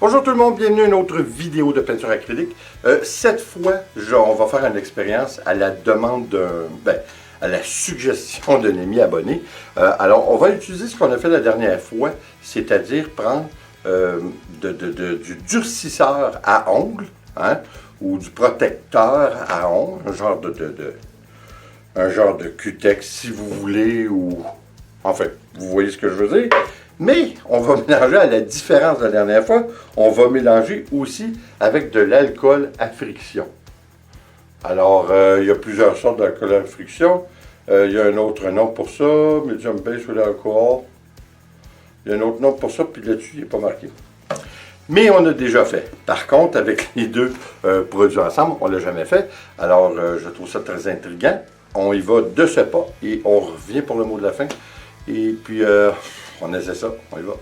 Bonjour tout le monde, bienvenue à une autre vidéo de peinture acrylique. Cette fois, on va faire une expérience à la demande à la suggestion d'un ami abonné. Alors, on va utiliser ce qu'on a fait la dernière fois, c'est-à-dire prendre du durcisseur à ongles, hein, ou du protecteur à ongles, un genre de cutex si vous voulez, ou en fait, vous voyez ce que je veux dire. Mais on va mélanger, à la différence de la dernière fois, on va mélanger aussi avec de l'alcool à friction. Alors, il y a plusieurs sortes d'alcool à friction. Il y a un autre nom pour ça, medium base with alcohol. Il y a un autre nom pour ça, puis là-dessus, il n'est pas marqué. Mais on a déjà fait. Par contre, avec les deux produits ensemble, on ne l'a jamais fait. Alors, je trouve ça très intriguant. On y va de ce pas et on revient pour le mot de la fin. Et puis, on essaie ça, on y va.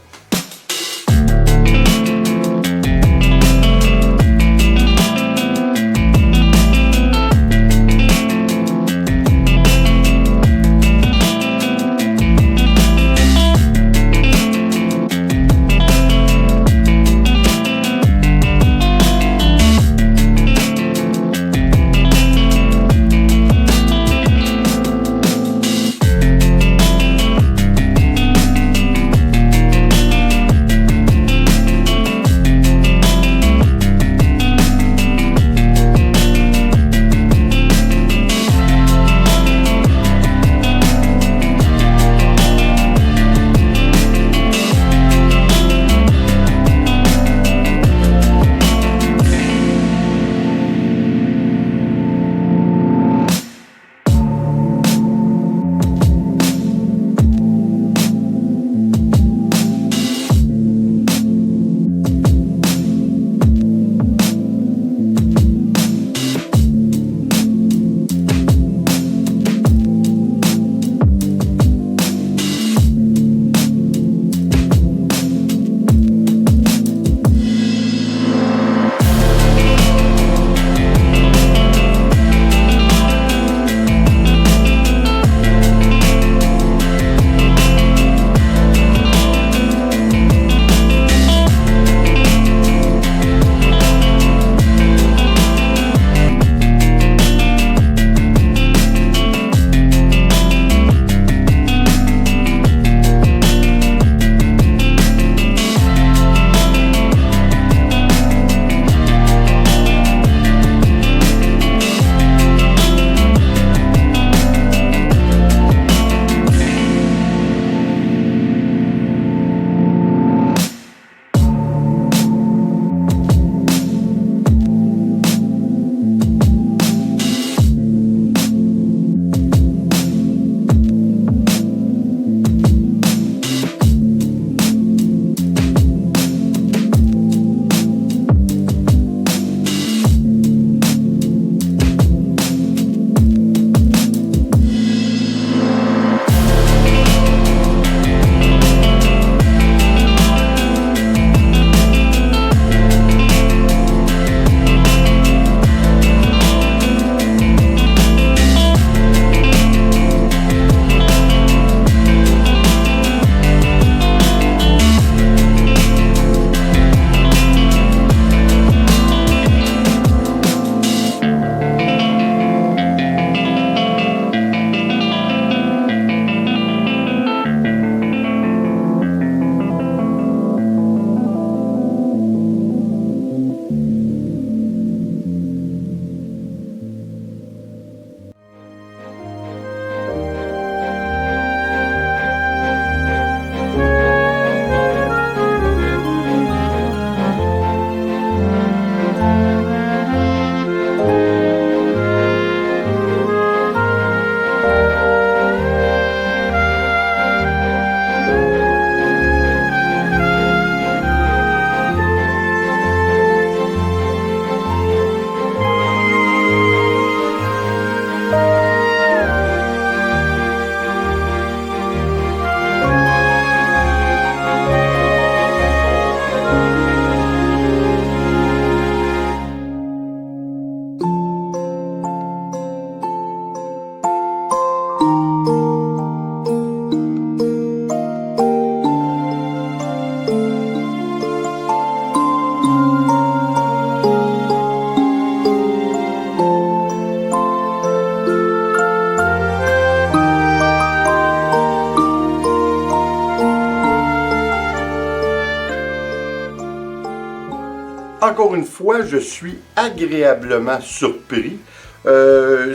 encore une fois, je suis agréablement surpris.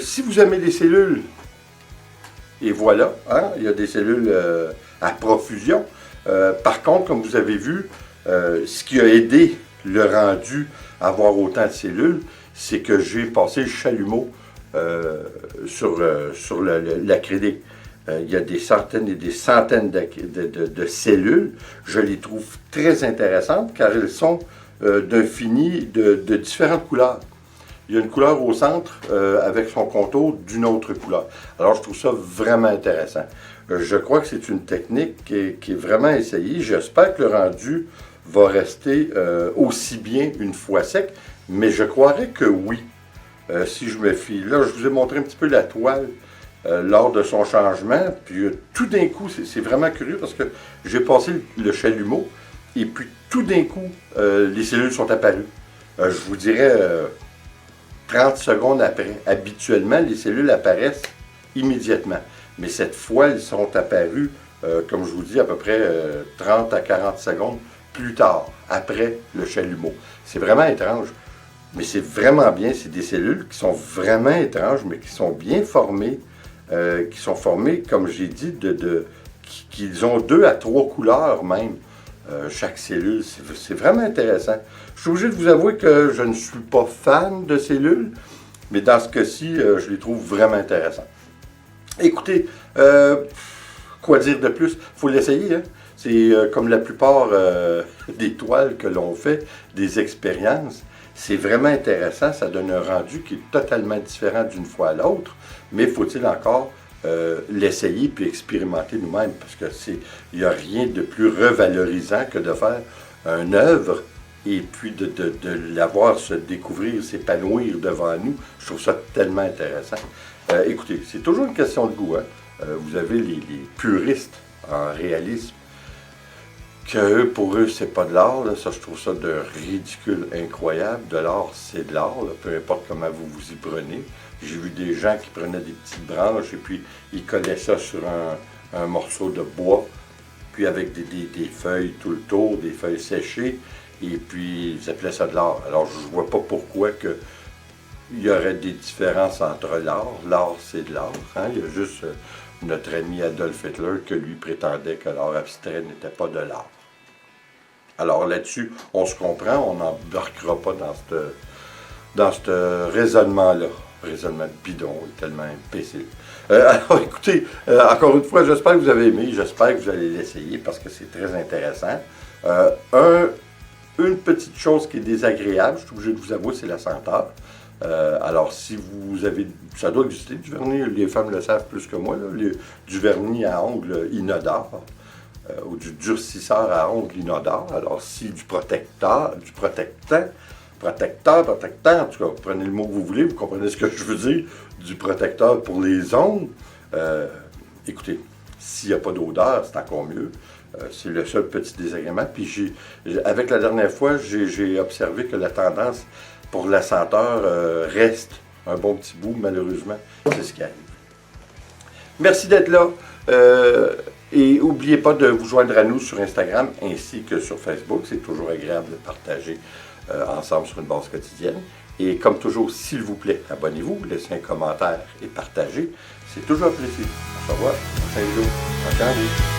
Si vous aimez les cellules, et voilà, hein, il y a des cellules à profusion. Par contre, comme vous avez vu, ce qui a aidé le rendu à avoir autant de cellules, c'est que j'ai passé le chalumeau sur l'acrylique. Il y a des centaines et des centaines de cellules. Je les trouve très intéressantes car elles sont d'un fini de différentes couleurs. Il y a une couleur au centre avec son contour d'une autre couleur. Alors, je trouve ça vraiment intéressant. Je crois que c'est une technique qui est vraiment essayée. J'espère que le rendu va rester aussi bien une fois sec, mais je croirais que oui. Si je me fie. Là, je vous ai montré un petit peu la toile lors de son changement. Puis tout d'un coup, c'est vraiment curieux parce que j'ai passé le chalumeau et puis tout d'un coup, les cellules sont apparues. Je vous dirais 30 secondes après. Habituellement, les cellules apparaissent immédiatement. Mais cette fois, elles sont apparues, comme je vous dis, à peu près 30 à 40 secondes plus tard, après le chalumeau. C'est vraiment étrange. Mais c'est vraiment bien. C'est des cellules qui sont vraiment étranges, mais qui sont bien formées. Qui sont formées, comme j'ai dit, qu'ils ont 2 à 3 couleurs même. Chaque cellule, c'est vraiment intéressant. Je suis obligé de vous avouer que je ne suis pas fan de cellules, mais dans ce cas-ci, je les trouve vraiment intéressants. Écoutez, quoi dire de plus? Il faut l'essayer. Hein? C'est comme la plupart des toiles que l'on fait, des expériences. C'est vraiment intéressant. Ça donne un rendu qui est totalement différent d'une fois à l'autre. Mais faut-il encore l'essayer puis expérimenter nous-mêmes? Parce que il n'y a rien de plus revalorisant que de faire une œuvre et puis de la voir se découvrir, s'épanouir devant nous. Je trouve ça tellement intéressant. Écoutez, c'est toujours une question de goût. Hein? Vous avez les puristes en réalisme, que pour eux, c'est pas de l'art. Là. Ça, je trouve ça de ridicule incroyable. De l'art, c'est de l'art, là, peu importe comment vous vous y prenez. J'ai vu des gens qui prenaient des petites branches et puis ils collaient ça sur un morceau de bois, puis avec des feuilles tout le tour, des feuilles séchées, et puis ils appelaient ça de l'art. Alors, je vois pas pourquoi il y aurait des différences entre l'art. L'art, c'est de l'art. Hein? Il y a juste notre ami Adolf Hitler que lui prétendait que l'art abstrait n'était pas de l'art. Alors là-dessus, on se comprend, on n'embarquera pas dans ce raisonnement-là. Raisonnement bidon, tellement imbécile. Alors écoutez, encore une fois, j'espère que vous avez aimé, j'espère que vous allez l'essayer parce que c'est très intéressant. Une petite chose qui est désagréable, je suis obligé de vous avouer, c'est la senteur. Alors si vous avez, ça doit exister du vernis, les femmes le savent plus que moi, là, du vernis à ongles inodore. Ou du durcisseur à ongles inodore. Alors, si du protectant, en tout cas, prenez le mot que vous voulez, vous comprenez ce que je veux dire, du protecteur pour les ongles. Écoutez, s'il n'y a pas d'odeur, c'est encore mieux. C'est le seul petit désagrément. Puis, avec la dernière fois, j'ai observé que la tendance pour la senteur reste un bon petit bout, malheureusement. C'est ce qui arrive. Merci d'être là. Et n'oubliez pas de vous joindre à nous sur Instagram ainsi que sur Facebook. C'est toujours agréable de partager ensemble sur une base quotidienne. Et comme toujours, s'il vous plaît, abonnez-vous, laissez un commentaire et partagez. C'est toujours apprécié. On se revoit dans 5 jours. Enchanté.